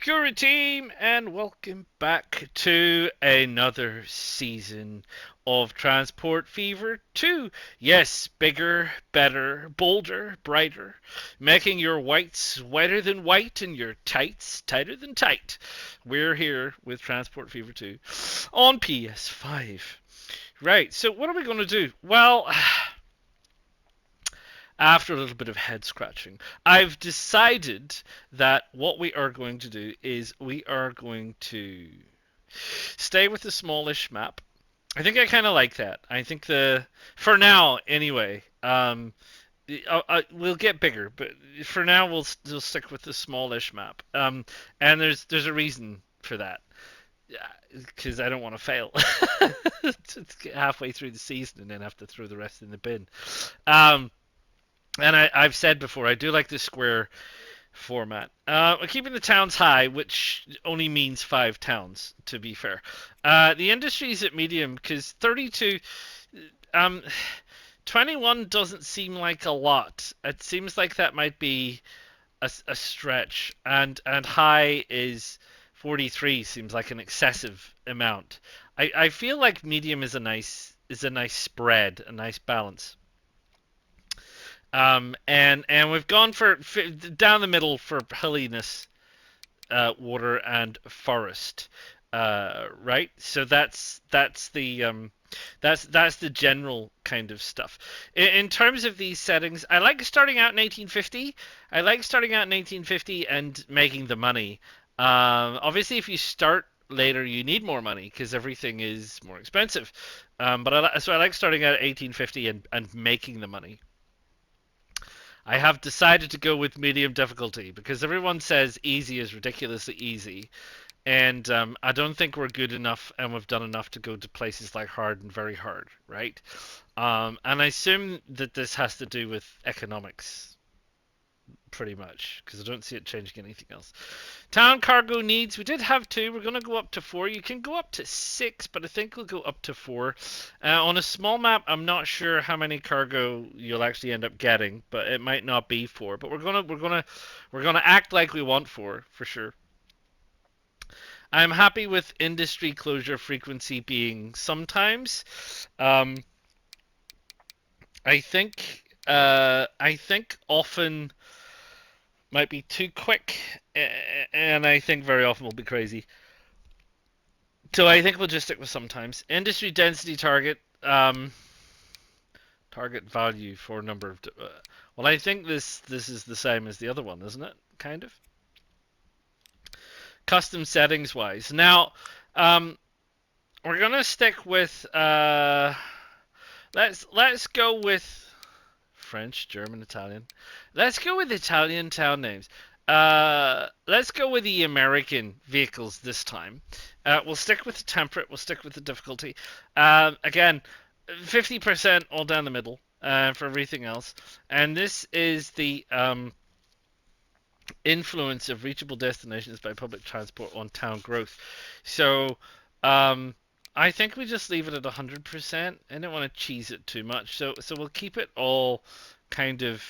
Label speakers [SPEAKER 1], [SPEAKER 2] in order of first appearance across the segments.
[SPEAKER 1] Curry team, and welcome back to another season of Transport Fever 2. Yes, bigger, better, bolder, brighter, making your whites whiter than white and your tights tighter than tight. We're here with Transport Fever 2 on PS5. Right, so what are we going to do? Well, after a little bit of head scratching, I've decided that what we are going to do is we are going to stay with the smallish map. I think I kind of like that. I think for now anyway. We'll get bigger, but for now we'll stick with the smallish map. And there's a reason for that. Because I don't want to fail. To get halfway through the season and then have to throw the rest in the bin. Um, and I've said before, I do like the square format. We're keeping the towns high, which only means 5 towns, to be fair. The industry's at medium, because 32... Um, 21 doesn't seem like a lot. It seems like that might be a stretch. And high is 43 seems like an excessive amount. I feel like medium is a nice spread, a nice balance. And we've gone for down the middle for hilliness, water and forest, right? So that's the general kind of stuff. In terms of these settings, I like starting out in 1850. I like starting out in 1850 and making the money. Obviously, if you start later, you need more money because everything is more expensive. So I like starting out at 1850 and making the money. I have decided to go with medium difficulty because everyone says easy is ridiculously easy, and I don't think we're good enough and we've done enough to go to places like hard and very hard, right? And I assume that this has to do with economics, pretty much, because I don't see it changing anything else. Town cargo needs, we did have 2. We're going to go up to 4. You can go up to 6, but I think we'll go up to 4. On a small map, I'm not sure how many cargo you'll actually end up getting, but it might not be 4. But we're gonna act like we want 4 for sure. I'm happy with industry closure frequency being sometimes. Um, I think often might be too quick, and I think very often will be crazy. So I think we'll just stick with sometimes. Industry density target, target value for number of. Well, I think this is the same as the other one, isn't it? Kind of. Custom settings wise. Now, um, we're gonna stick with. Let's go with French, German, Italian. Let's go with Italian town names. Let's go with the American vehicles this time. We'll stick with the temperate. We'll stick with the difficulty. Again, 50% all down the middle for everything else. And this is the influence of reachable destinations by public transport on town growth. So, um, I think we just leave it at 100%. I don't want to cheese it too much. So we'll keep it all kind of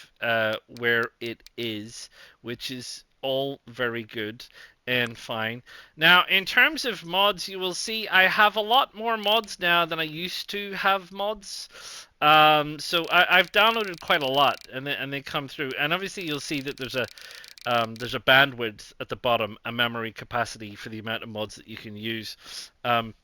[SPEAKER 1] where it is, which is all very good and fine. Now, in terms of mods, you will see I have a lot more mods now than I used to have mods. So I've downloaded quite a lot, and they come through. And obviously, you'll see that there's a bandwidth at the bottom, a memory capacity for the amount of mods that you can use. Um,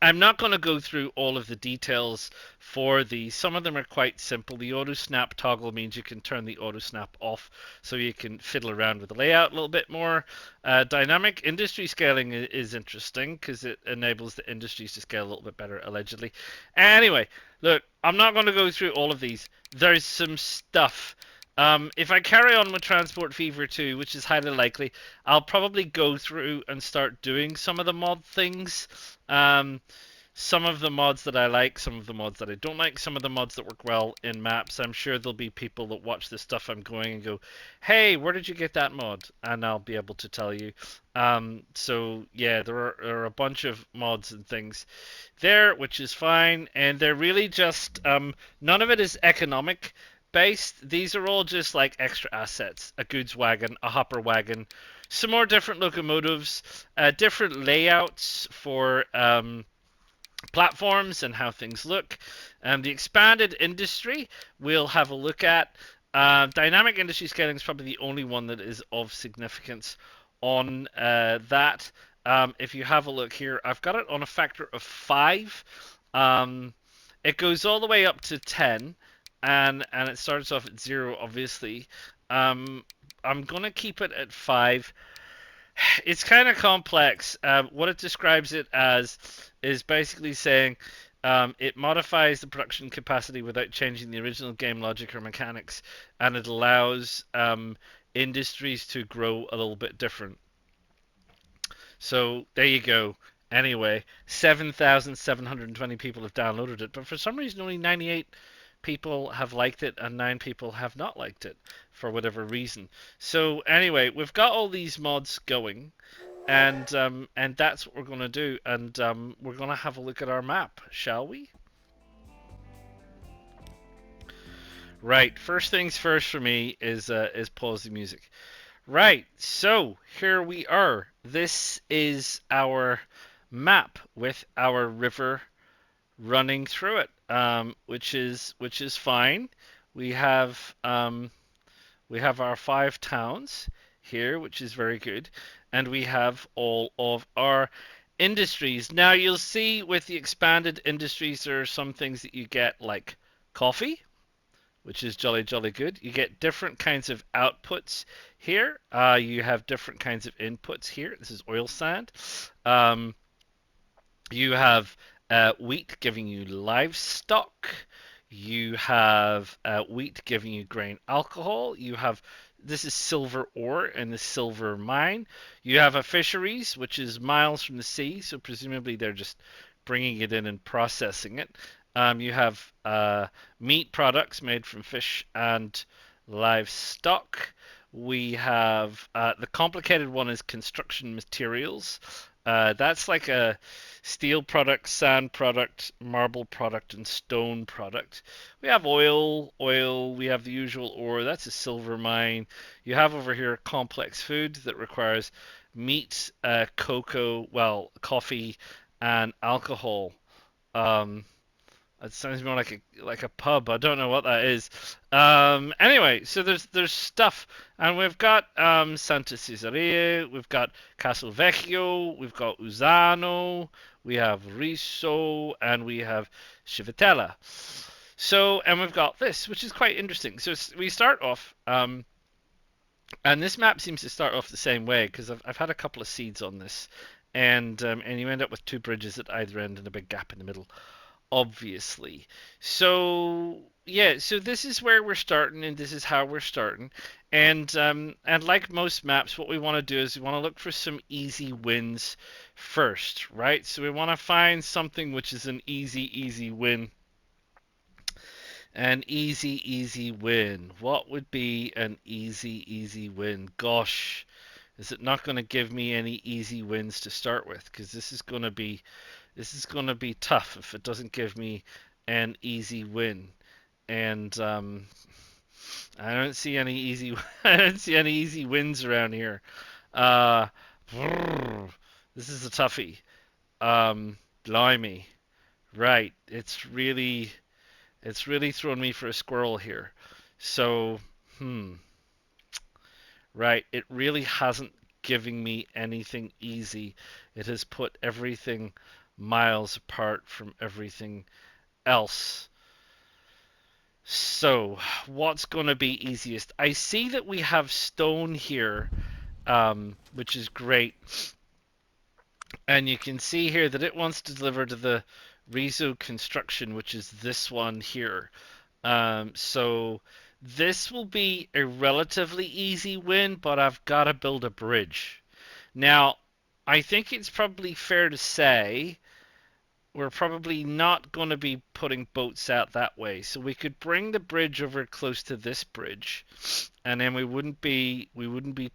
[SPEAKER 1] I'm not going to go through all of the details for these. Some of them are quite simple. The auto snap toggle means you can turn the auto snap off so you can fiddle around with the layout a little bit more. Dynamic industry scaling is interesting because it enables the industries to scale a little bit better, allegedly. Anyway, look, I'm not going to go through all of these. There's some stuff. If I carry on with Transport Fever 2, which is highly likely, I'll probably go through and start doing some of the mod things. Um, some of the mods that I like, some of the mods that I don't like, some of the mods that work well in maps. I'm sure there'll be people that watch the stuff I'm going and go, hey, where did you get that mod? And I'll be able to tell you. So yeah, there are a bunch of mods and things there, which is fine. And they're really just, none of it is economic based. These are all just like extra assets: a goods wagon, a hopper wagon, some more different locomotives, different layouts for platforms and how things look. The expanded industry we'll have a look at. Dynamic industry scaling is probably the only one that is of significance on that. If you have a look here, I've got it on a factor of 5. Um, it goes all the way up to 10, and it starts off at 0, obviously. Um, I'm going to keep it at 5. It's kind of complex. What it describes it as is basically saying it modifies the production capacity without changing the original game logic or mechanics, and it allows industries to grow a little bit different. So there you go. Anyway, 7,720 people have downloaded it, but for some reason only 98 people have liked it and 9 people have not liked it for whatever reason. So anyway, we've got all these mods going, and that's what we're going to do, and we're going to have a look at our map, shall we? Right, first things first for me is pause the music. Right, so here we are. This is our map with our river running through it, which is fine. We have we have our 5 towns here, which is very good, and we have all of our industries. Now you'll see with the expanded industries there are some things that you get like coffee, which is jolly jolly good. You get different kinds of outputs here. You have different kinds of inputs here. This is oil sand. Um, you have wheat giving you livestock. You have wheat giving you grain alcohol. You have this is silver ore in the silver mine. You have a fisheries, which is miles from the sea, so presumably they're just bringing it in and processing it. You have meat products made from fish and livestock. We have the complicated one is construction materials. That's like a steel product, sand product, marble product, and stone product. We have oil. We have the usual ore. That's a silver mine. You have over here complex food that requires meat, cocoa, well, coffee, and alcohol. Um, it sounds more like a pub. I don't know what that is. Anyway, so there's stuff, and we've got Santa Cesarea, we've got Castelvecchio, we've got Usano, we have Riso, and we have Civitella. So, and we've got this, which is quite interesting. So we start off, and this map seems to start off the same way because I've had a couple of seeds on this, and you end up with 2 bridges at either end and a big gap in the middle, obviously. So yeah, so this is where we're starting, and this is how we're starting. And like most maps, what we want to do is we want to look for some easy wins first, right? So we want to find something which is an easy win. An easy win. What would be an easy win? Gosh, is it not going to give me any easy wins to start with? Because this is gonna be tough if it doesn't give me an easy win. And I don't see any easy I don't see any easy wins around here. Uh, this is a toughie. Blimey. Right. It's really thrown me for a squirrel here. So, right. It really hasn't given me anything easy. It has put everything miles apart from everything else. So, what's going to be easiest? I see that we have stone here, which is great. And you can see here that it wants to deliver to the Riso construction, which is this one here. So, this will be a relatively easy win, but I've got to build a bridge. Now, I think it's probably fair to say we're probably not going to be putting boats out that way. So we could bring the bridge over close to this bridge, and then we wouldn't be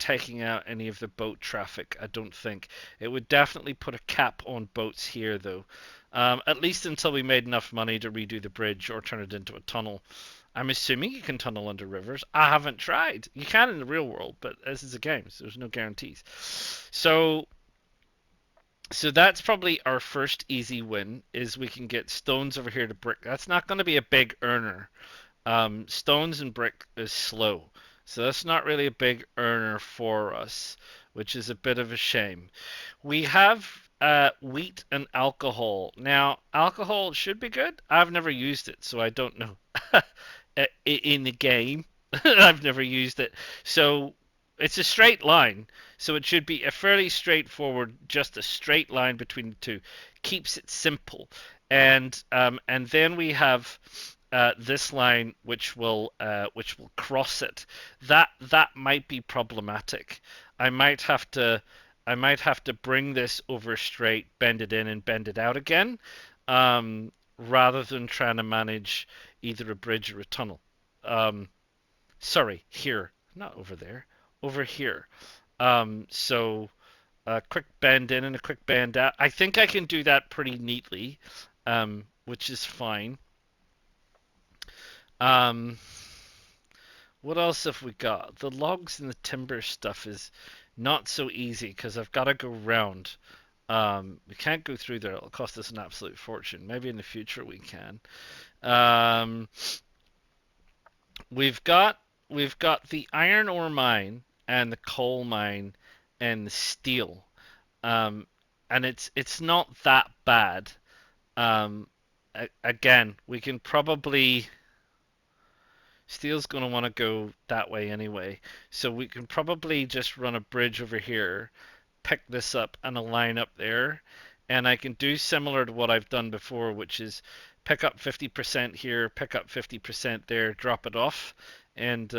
[SPEAKER 1] taking out any of the boat traffic. I don't think it would definitely put a cap on boats here, though. At least until we made enough money to redo the bridge or turn it into a tunnel. I'm assuming you can tunnel under rivers. I haven't tried. You can in the real world, but this is a game, so there's no guarantees. So so that's probably our first easy win is we can get stones over here to brick. That's not going to be a big earner. Stones and brick is slow. So that's not really a big earner for us, which is a bit of a shame. We have wheat and alcohol. Now, alcohol should be good. I've never used it, so I don't know. In the game, I've never used it. So it's a straight line. So it should be a fairly straightforward, just a straight line between the two. Keeps it simple. And then we have this line which will cross it. That might be problematic. I might have to I might have to bring this over straight, bend it in and bend it out again, rather than trying to manage either a bridge or a tunnel. Um, Sorry, here, not over there, over here. So a quick bend in and a quick bend out. I think I can do that pretty neatly, which is fine. Um, what else have we got? The logs and the timber stuff is not so easy because I've got to go round. We can't go through there. It'll cost us an absolute fortune. Maybe in the future we can. Um, we've got we've got the iron ore mine and the coal mine and the steel. Um, and it's not that bad. Um, Again, we can probably Steel's going to want to go that way anyway. So we can probably just run a bridge over here, pick this up and align up there. And I can do similar to what I've done before, which is pick up 50% here, pick up 50% there, drop it off, and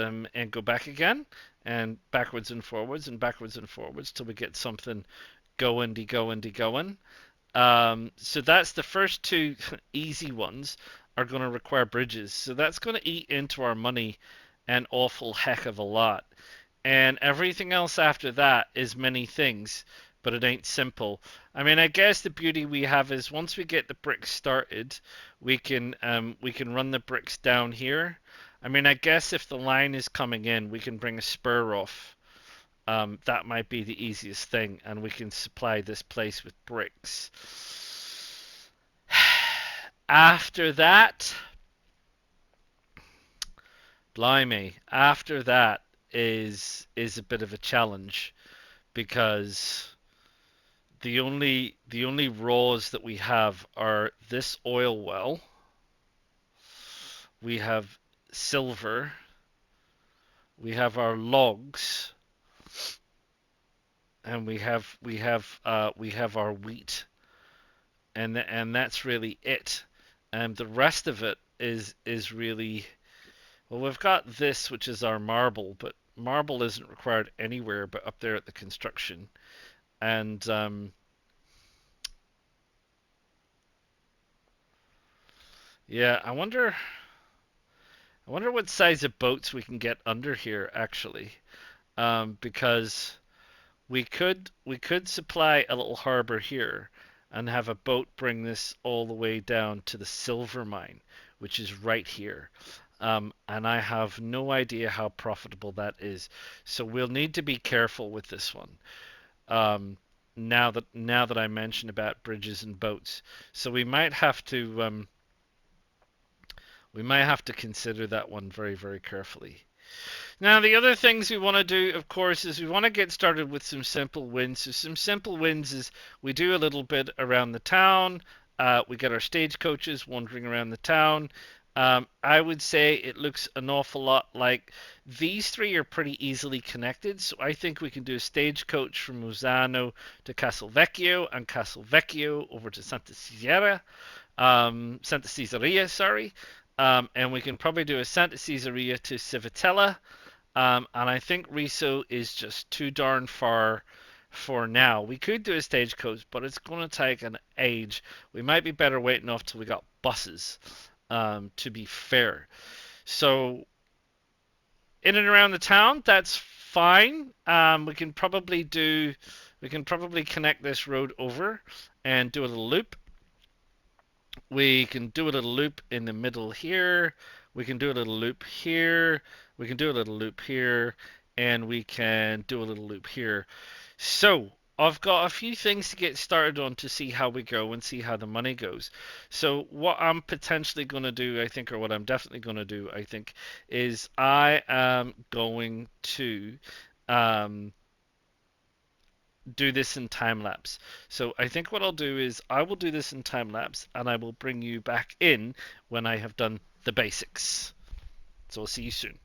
[SPEAKER 1] go back again, and backwards and forwards till we get something going. So that's the first two easy ones are going to require bridges. So that's going to eat into our money an awful heck of a lot. And everything else after that is many things, but it ain't simple. I mean, I guess the beauty we have is once we get the bricks started, we can run the bricks down here. I mean, I guess if the line is coming in, we can bring a spur off. That might be the easiest thing, and we can supply this place with bricks. After that, blimey, after that is a bit of a challenge because the only raws that we have are this oil well, we have silver, we have our logs, and we have our wheat, and that's really it. And the rest of it is really well. We've got this, which is our marble, but marble isn't required anywhere but up there at the construction. And yeah, I wonder what size of boats we can get under here actually, because we could supply a little harbor here and have a boat bring this all the way down to the silver mine, which is right here. And I have no idea how profitable that is. So we'll need to be careful with this one. Um, now that I mentioned about bridges and boats, so we might have to consider that one very, very carefully. Now, the other things we want to do, of course, is we want to get started with some simple wins. So some simple wins is we do a little bit around the town. We get our stagecoaches wandering around the town. I would say it looks an awful lot like these three are pretty easily connected. So I think we can do a stagecoach from Musano to Castelvecchio and Castelvecchio over to Santa Caesarea, sorry. And we can probably do a Santa Caesarea to Civitella. And I think Riso is just too darn far for now. We could do a stagecoach, but it's going to take an age. We might be better waiting off till we got buses, to be fair. So in and around the town, that's fine. We can probably connect this road over and do a little loop. We can do a little loop in the middle here. We can do a little loop here. We can do a little loop here. And we can do a little loop here. So I've got a few things to get started on to see how we go and see how the money goes. So what I'm potentially going to do, I think, or what I'm definitely going to do, I think, is I am going to um, do this in time lapse. So I think what I'll do is I will do this in time lapse and I will bring you back in when I have done the basics. So I'll see you soon.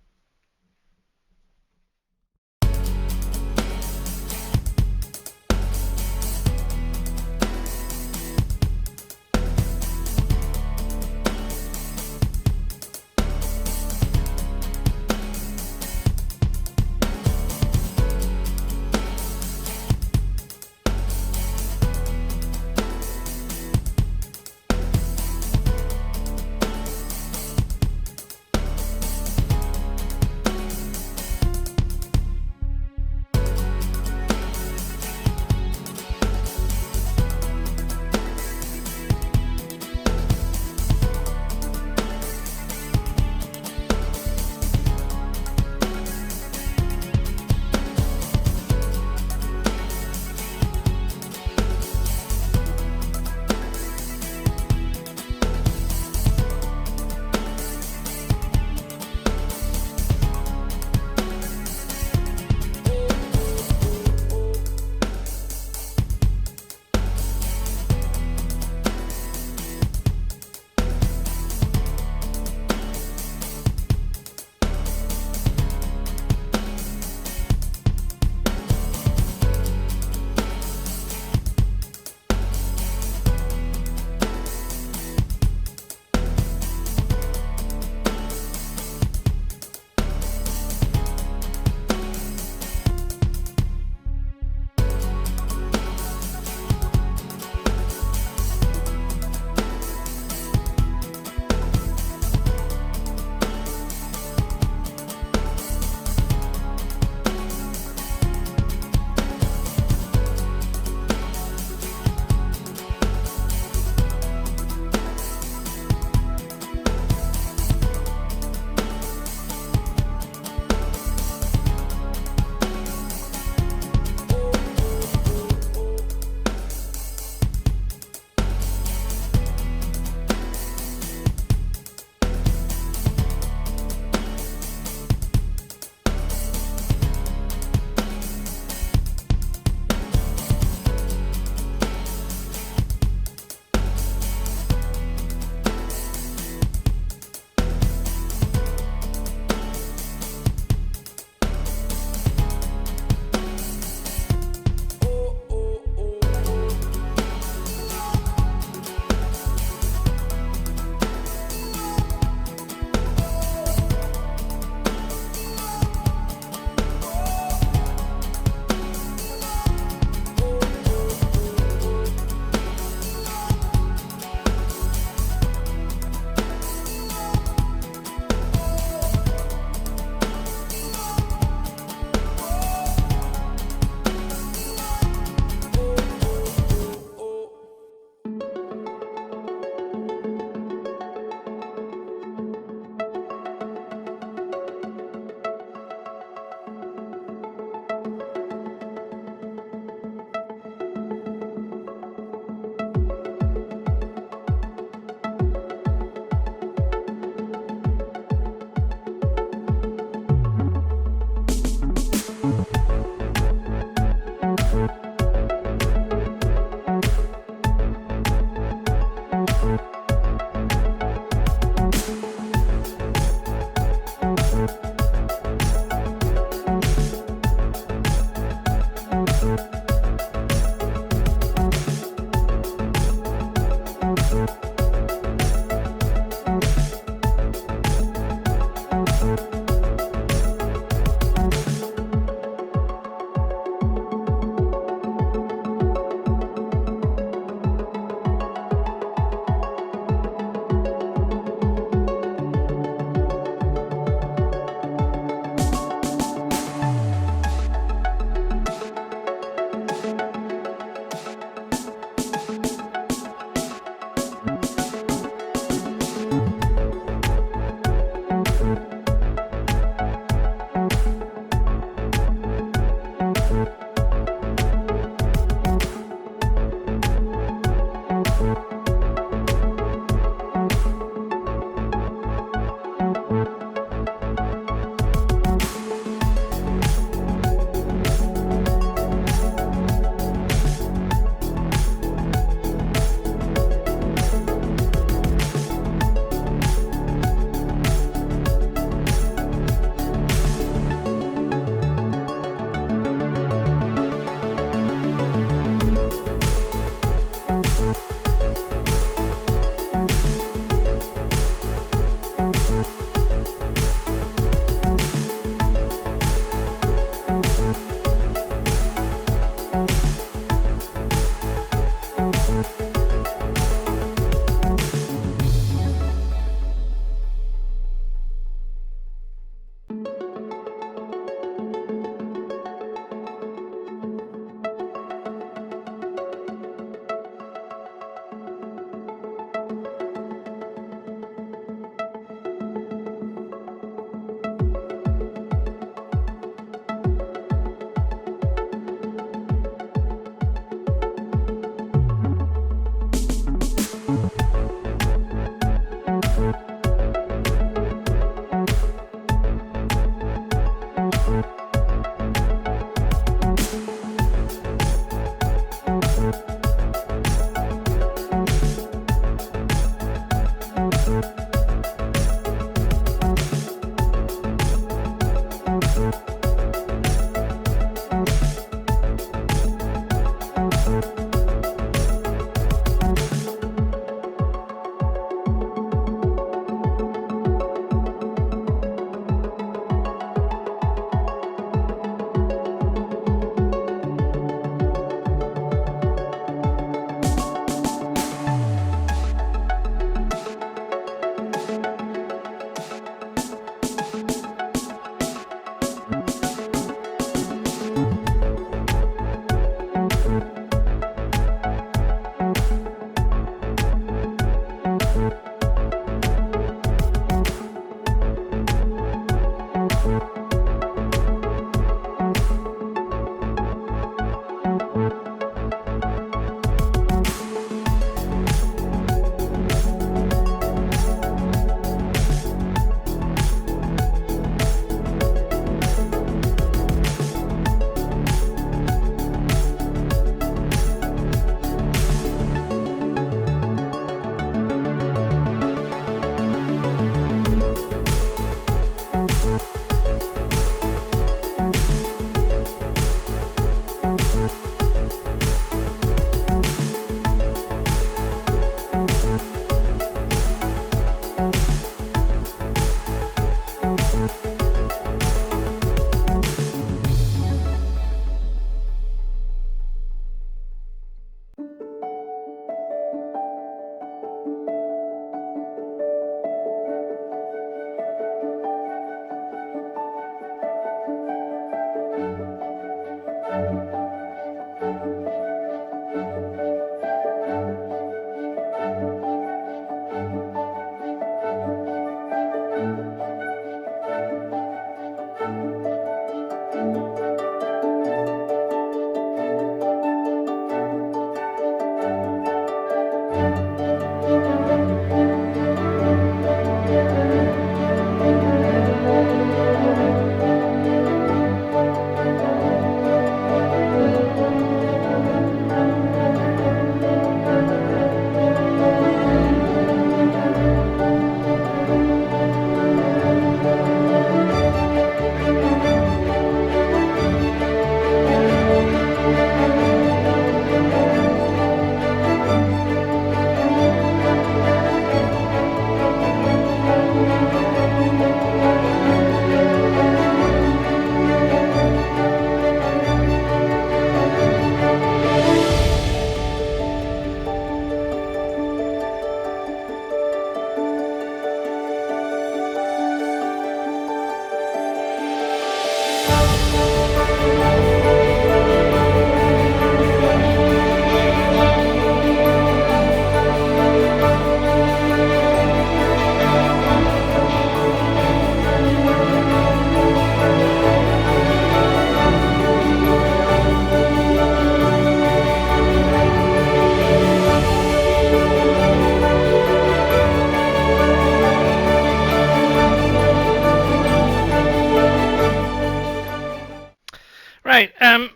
[SPEAKER 1] Right,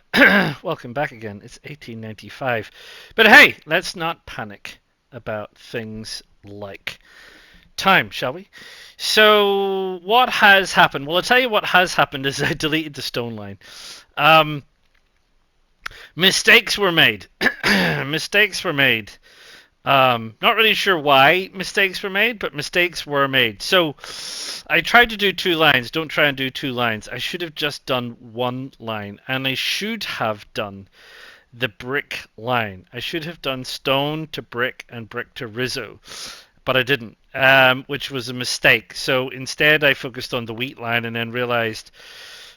[SPEAKER 1] welcome back again. It's 1895. But hey, let's not panic about things like time, shall we? So, what has happened? Well, I'll tell you what has happened is I deleted the stone line. Um, Mistakes were made. Mistakes were made. Not really sure why mistakes were made, but mistakes were made. So I tried to do two lines. Don't try and do two lines. I should have just done one line, and I should have done the brick line. I should have done stone to brick and brick to Rizzo, but I didn't, which was a mistake. So instead, I focused on the wheat line, and then realized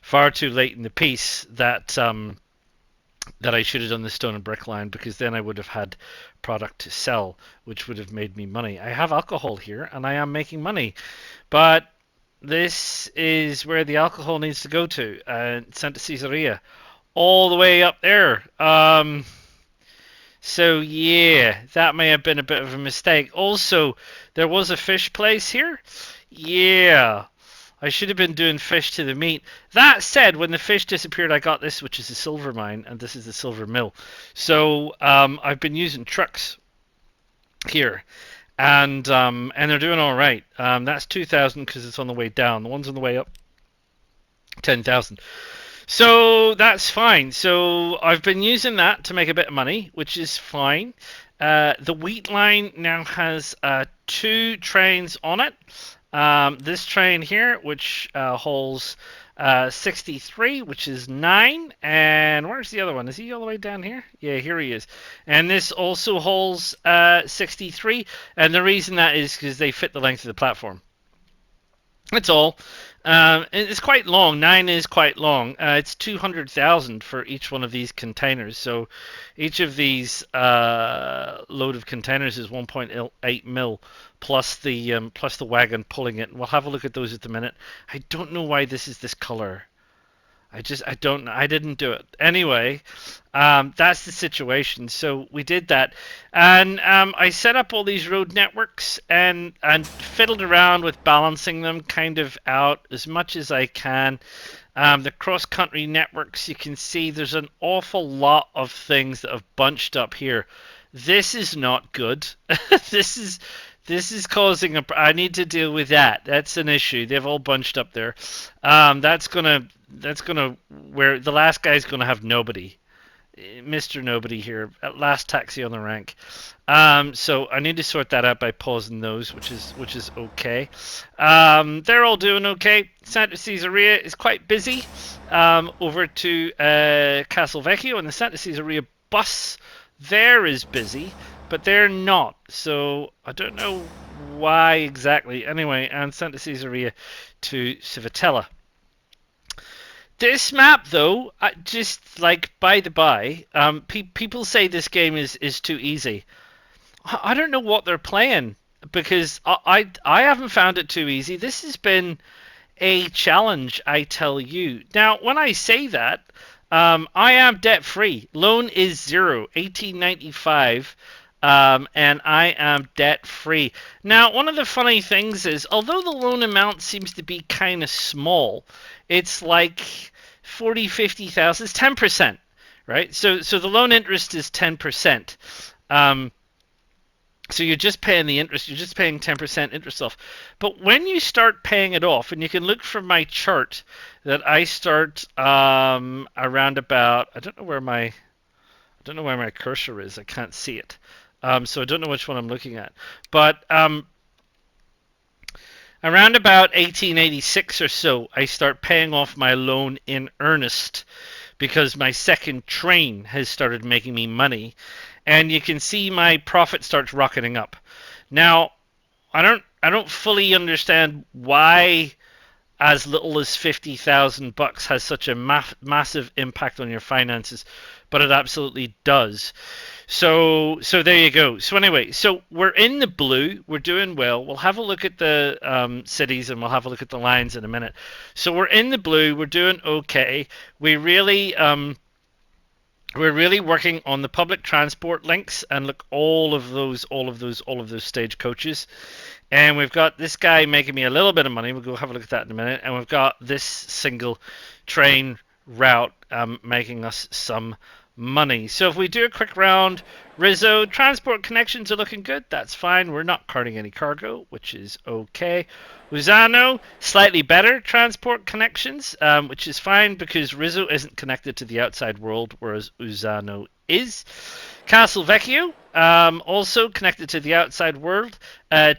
[SPEAKER 1] far too late in the piece that I should have done the stone and brick line, because then I would have had product to sell, which would have made me money. I have alcohol here and I am making money, but this is where the alcohol needs to go to, Santa Caesarea, all the way up there. So yeah, that may have been a bit of a mistake. Also, there was a fish place here. Yeah, I should have been doing fish to the meat. That said, when the fish disappeared, I got this, which is a silver mine, and this is the silver mill. So I've been using trucks here, and they're doing all right. That's 2,000 because it's on the way down. The ones on the way up, 10,000. So that's fine. So I've been using that to make a bit of money, which is fine. The wheat line now has 2 trains on it. This train here, which holds 63, which is 9. And where's the other one? Is he all the way down here? Yeah, here he is. And this also holds 63. And the reason that is because they fit the length of the platform. That's all. It's quite long. 9 is quite long. It's 200,000 for each one of these containers. So each of these load of containers is 1.8 mil plus the wagon pulling it. We'll have a look at those at the minute. I don't know why this is this color. I don't know. I didn't do it. Anyway, that's the situation. So we did that. And I set up all these road networks and fiddled around with balancing them kind of out as much as I can. The cross-country networks, you can see there's an awful lot of things that have bunched up here. This is not good. This is causing a. I need to deal with that. That's an issue. They've all bunched up there. That's gonna where the last guy's gonna have nobody. Mr. Nobody here, at last taxi on the rank. So I need to sort that out by pausing those, which is okay. They're all doing okay. Santa Caesarea is quite busy. Over to Castelvecchio, and the Santa Caesarea bus there is busy, but they're not. So I don't know why exactly. Anyway, and Santa Caesarea to Civitella. This map, though, just like by the by, people say this game is too easy. I don't know what they're playing, because I haven't found it too easy. This has been a challenge, I tell you. Now, when I say that, I am debt free. Loan is 0, 1895. And I am debt free. Now, one of the funny things is, although the loan amount seems to be kind of small, it's like 40, 50,000. It's 10%, right? So the loan interest is 10%. So you're just paying the interest. You're just paying 10% interest off. But when you start paying it off, and you can look from my chart that I start around about. I don't know where my cursor is. I can't see it. So I don't know which one I'm looking at. But around about 1886 or so, I start paying off my loan in earnest, because my second train has started making me money. And you can see my profit starts rocketing up. Now, I don't fully understand why as little as $50,000 has such a massive impact on your finances, but it absolutely does. So there you go. So anyway, so we're in the blue. We're doing well. We'll have a look at the cities, and we'll have a look at the lines in a minute. So we're in the blue. We're doing okay. We're really working on the public transport links, and look, all of those stagecoaches. And we've got this guy making me a little bit of money. We'll go have a look at that in a minute. And we've got this single train route, making us some money. So if we do a quick round, Rizzo, transport connections are looking good. That's fine. We're not carting any cargo, which is okay. Uzano, slightly better transport connections, which is fine because Rizzo isn't connected to the outside world, whereas Uzano is. Castle Vecchio, also connected to the outside world.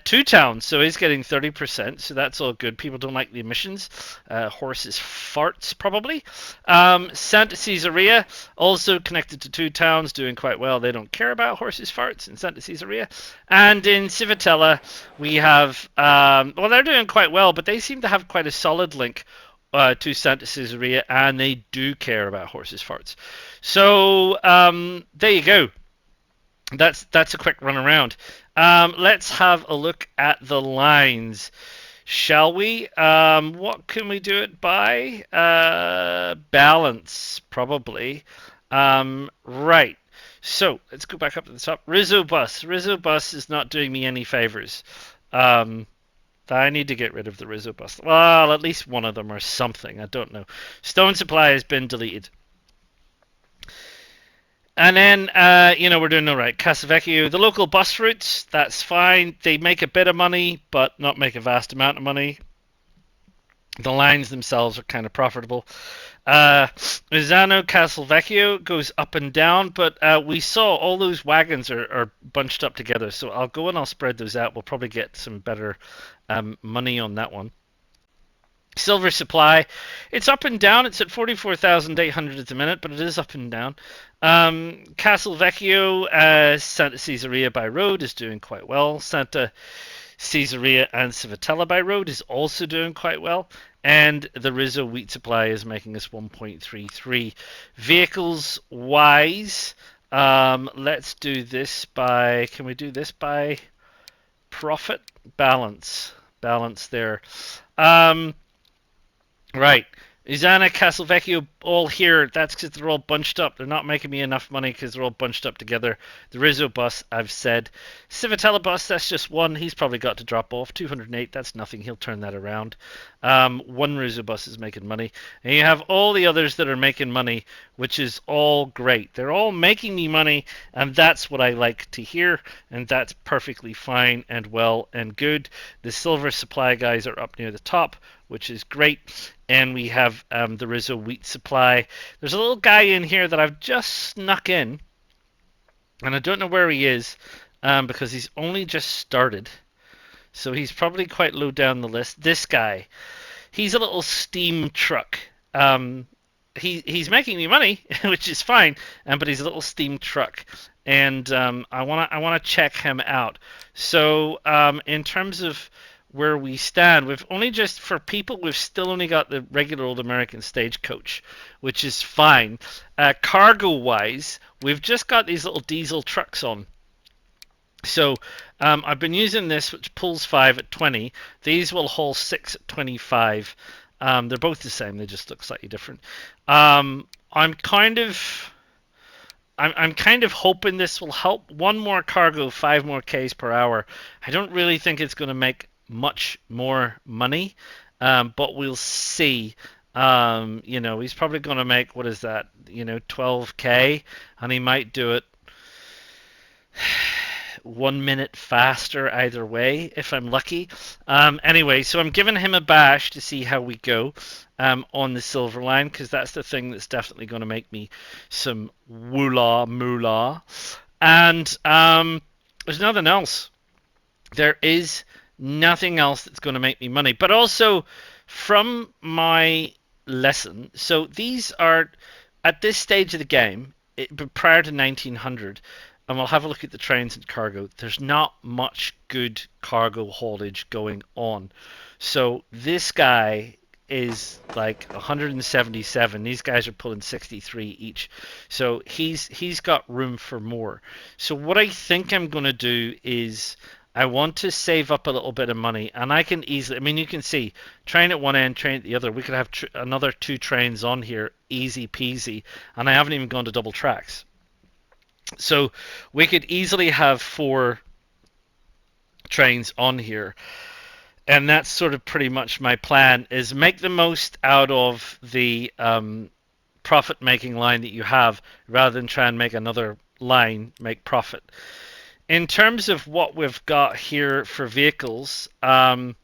[SPEAKER 1] Two towns, so he's getting 30%, so that's all good. People don't like the emissions. Horses farts, probably. Santa Caesarea, also connected to two towns, doing quite well. They don't care about horses farts in Santa Caesarea. And in Civitella, we have, well, they're doing quite well, but they seem to have quite a solid link to Santa Caesarea, and they do care about horses farts. So there you go. That's a quick run around. Let's have a look at the lines, shall we? What can we do it by? Balance, probably. Right. So let's go back up to the top. Rizzo Bus. Rizzo Bus is not doing me any favors. I need to get rid of the Rizzo Bus. Well, at least one of them or something. I don't know. Stone Supply has been deleted. And then, we're doing all right. Casavecchio, the local bus routes, that's fine. They make a bit of money, but not make a vast amount of money. The lines themselves are kind of profitable. Rizzano Castelvecchio goes up and down, but we saw all those wagons are bunched up together. So I'll go and I'll spread those out. We'll probably get some better money on that one. Silver supply, it's up and down. It's at 44,800 at the minute, but it is up and down. Castle Vecchio, Santa Caesarea by road is doing quite well. Santa Caesarea and Civitella by road is also doing quite well. And the Rizzo wheat supply is making us 1.33. Vehicles wise, let's do this by, can we do this by profit? Balance there. Right. Izana, Castelvecchio, all here. That's because they're all bunched up. They're not making me enough money because they're all bunched up together. The Rizzo bus, I've said. Civitella bus, that's just one. He's probably got to drop off. 208, that's nothing. He'll turn that around. One Rizzo bus is making money. And you have all the others that are making money, which is all great. They're all making me money, and that's what I like to hear. And that's perfectly fine and well and good. The silver supply guys are up near the top, which is great. And we have the Rizzo wheat supply. There's a little guy in here that I've just snuck in, and I don't know where he is because he's only just started. So he's probably quite low down the list. This guy, he's a little steam truck. He's making me money, which is fine, but he's a little steam truck, and I wanna check him out. So in terms of where we stand, we've only just, for people, we've still only got the regular old American stagecoach, which is fine. Cargo wise, we've just got these little diesel trucks on. So I've been using this, which pulls 5 at 20. These will haul 6 at 25. They're both the same, they just look slightly different. I'm kind of hoping this will help. One more cargo, 5 more Ks per hour. I don't really think it's going to make much more money, but we'll see. He's probably going to make, what is that, 12K, and he might do it 1 minute faster either way if I'm lucky. Anyway, so I'm giving him a bash to see how we go on the silver line, because that's the thing that's definitely going to make me some moolah. And there's nothing else. There is nothing else that's going to make me money. But also, from my lesson, so these are, at this stage of the game, prior to 1900, and we'll have a look at the trains and cargo, there's not much good cargo haulage going on. So this guy is like 177. These guys are pulling 63 each. So he's got room for more. So what I think I'm going to do is I want to save up a little bit of money, and I can easily, I mean, you can see, train at one end, train at the other. We could have another 2 trains on here, easy peasy, and I haven't even gone to double tracks. So we could easily have 4 trains on here, and that's sort of pretty much my plan, is make the most out of the profit-making line that you have, rather than try and make another line make profit. In terms of what we've got here for vehicles, I'm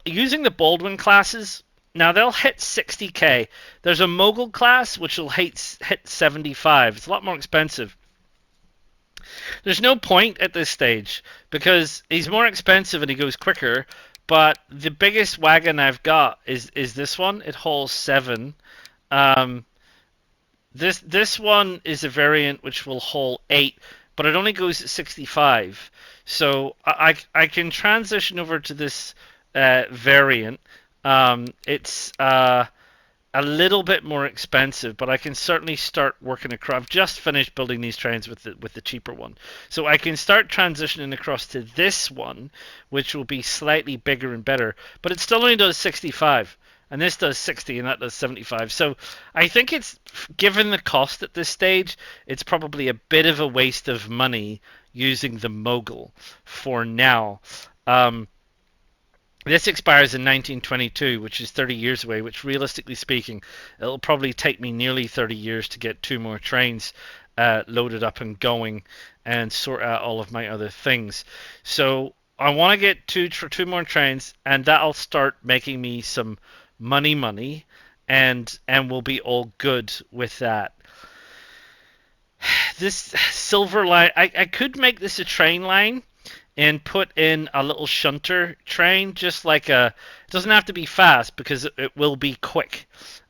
[SPEAKER 1] using the Baldwin classes. Now they'll hit 60k. There's a mogul class which will hit 75. It's a lot more expensive. There's no point at this stage because he's more expensive and he goes quicker. But the biggest wagon I've got is this one. It hauls 7. Um, this one is a variant which will haul 8, but it only goes at 65. So I can transition over to this variant. It's a little bit more expensive, but I can certainly start working across. I've just finished building these trains with the cheaper one, so I can start transitioning across to this one, which will be slightly bigger and better. But it still only does 65, and this does 60, and that does 75. So I think it's, given the cost at this stage, it's probably a bit of a waste of money using the mogul for now. This expires in 1922, which is 30 years away, which realistically speaking, it'll probably take me nearly 30 years to get 2 more trains loaded up and going and sort out all of my other things. So I want to get two more trains, and that'll start making me some money, and we'll be all good with that. This silver line, I could make this a train line and put in a little shunter train, just like a. It doesn't have to be fast because it will be quick,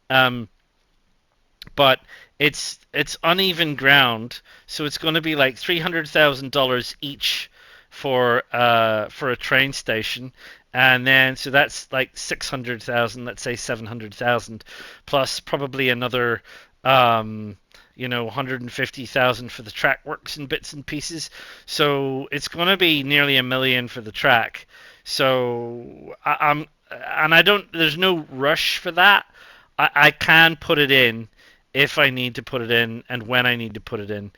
[SPEAKER 1] but it's uneven ground, so it's going to be like $300,000 each for a train station, and then so that's like 600,000. Let's say 700,000, plus probably another. 150,000 for the track works and bits and pieces. So it's going to be nearly $1 million for the track. So there's no rush for that. I can put it in if I need to put it in and when I need to put it in.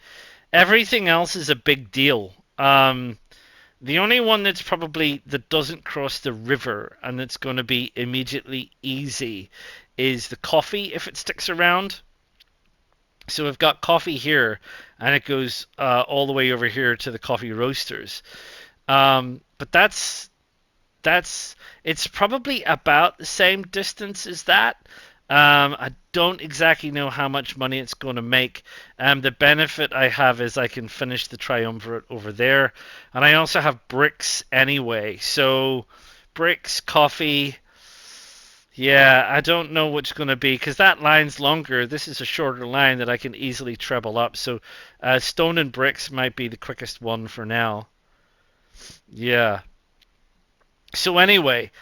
[SPEAKER 1] Everything else is a big deal. The only one that doesn't cross the river and that's going to be immediately easy is the coffee if it sticks around. So we've got coffee here, and it goes all the way over here to the coffee roasters. But it's probably about the same distance as that. I don't exactly know how much money it's going to make. The benefit I have is I can finish the triumvirate over there, and I also have bricks anyway. So bricks, coffee. Yeah, I don't know what's going to be because that line's longer. This is a shorter line that I can easily treble up. So stone and bricks might be the quickest one for now. Yeah. So anyway,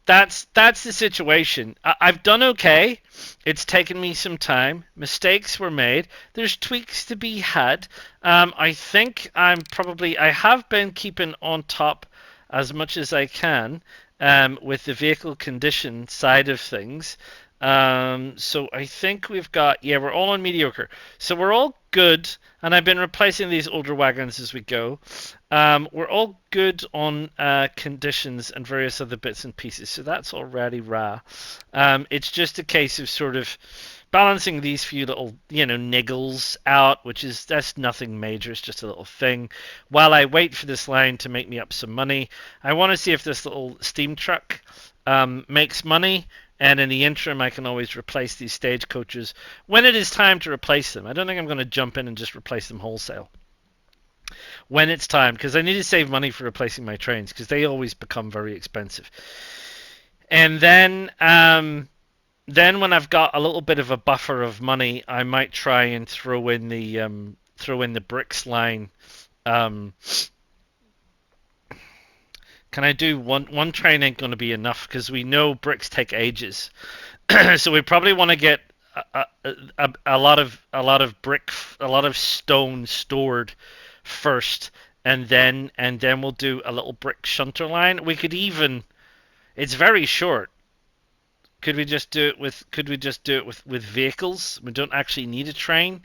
[SPEAKER 1] that's the situation. I've done okay. It's taken me some time. Mistakes were made. There's tweaks to be had. I think I have been keeping on top as much as I can. With the vehicle condition side of things. So I think we're all on mediocre. So we're all good, and I've been replacing these older wagons as we go. We're all good on conditions and various other bits and pieces, so that's already rah. It's just a case of sort of balancing these few little, niggles out, that's nothing major, it's just a little thing. While I wait for this line to make me up some money, I want to see if this little steam truck makes money, and in the interim I can always replace these stagecoaches when it is time to replace them. I don't think I'm going to jump in and just replace them wholesale when it's time, because I need to save money for replacing my trains, because they always become very expensive. And then when I've got a little bit of a buffer of money, I might try and throw in the bricks line. Can I do one train? Ain't going to be enough because we know bricks take ages. So we probably want to get a lot of stone stored first, and then we'll do a little brick shunter line. We could even. It's very short. Could we just do it with vehicles? We don't actually need a train.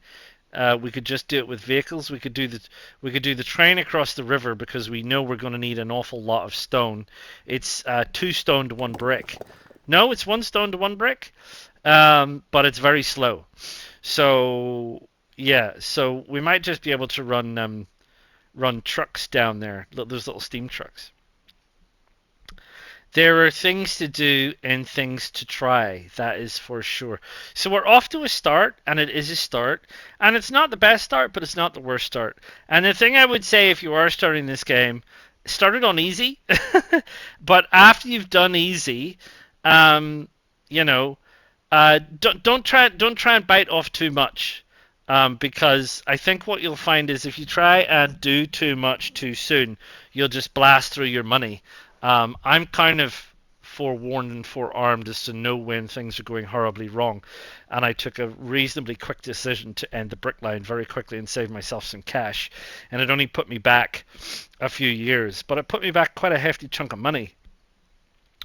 [SPEAKER 1] We could just do it with vehicles. We could do the train across the river because we know we're going to need an awful lot of stone. It's 2 stone to 1 brick. No, it's 1 stone to 1 brick, but it's very slow. So yeah, so we might just be able to run trucks down there, those little steam trucks. There are things to do and things to try, that is for sure. So we're off to a start, and it is a start. And it's not the best start, but it's not the worst start. And the thing I would say if you are starting this game, start it on easy. But after you've done easy, um, you know, don't try and bite off too much. Because I think what you'll find is if you try and do too much too soon, you'll just blast through your money. I'm kind of forewarned and forearmed as to know when things are going horribly wrong, and I took a reasonably quick decision to end the brick line very quickly and save myself some cash. And it only put me back a few years, but it put me back quite a hefty chunk of money.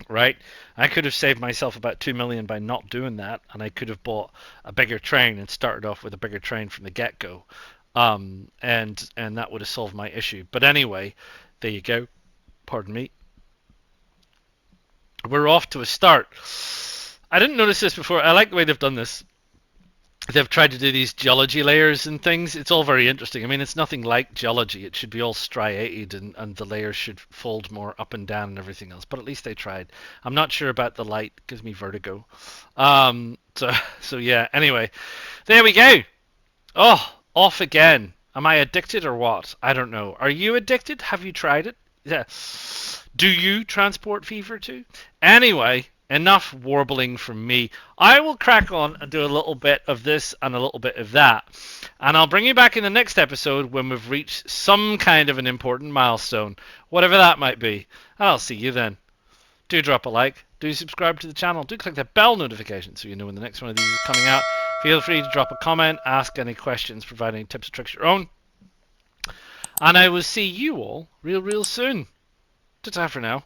[SPEAKER 1] Right, I could have saved myself about 2 million by not doing that, and I could have bought a bigger train and started off with a bigger train from the get go, and that would have solved my issue. But anyway, there you go. Pardon me. We're off to a start. I didn't notice this before. I like the way they've done this. They've tried to do these geology layers and things. It's all very interesting. I mean, it's nothing like geology. It should be all striated, and the layers should fold more up and down and everything else. But at least they tried. I'm not sure about the light. It gives me vertigo. So yeah. Anyway, there we go. Oh, off again. Am I addicted or what? I don't know. Are you addicted? Have you tried it? Yeah. Do you transport fever too? Anyway, enough warbling from me. I will crack on and do a little bit of this and a little bit of that. And I'll bring you back in the next episode when we've reached some kind of an important milestone, whatever that might be. And I'll see you then. Do drop a like, do subscribe to the channel, do click the bell notification so you know when the next one of these is coming out. Feel free to drop a comment, ask any questions, provide any tips or tricks of your own. And I will see you all real soon. Ta-ta for now.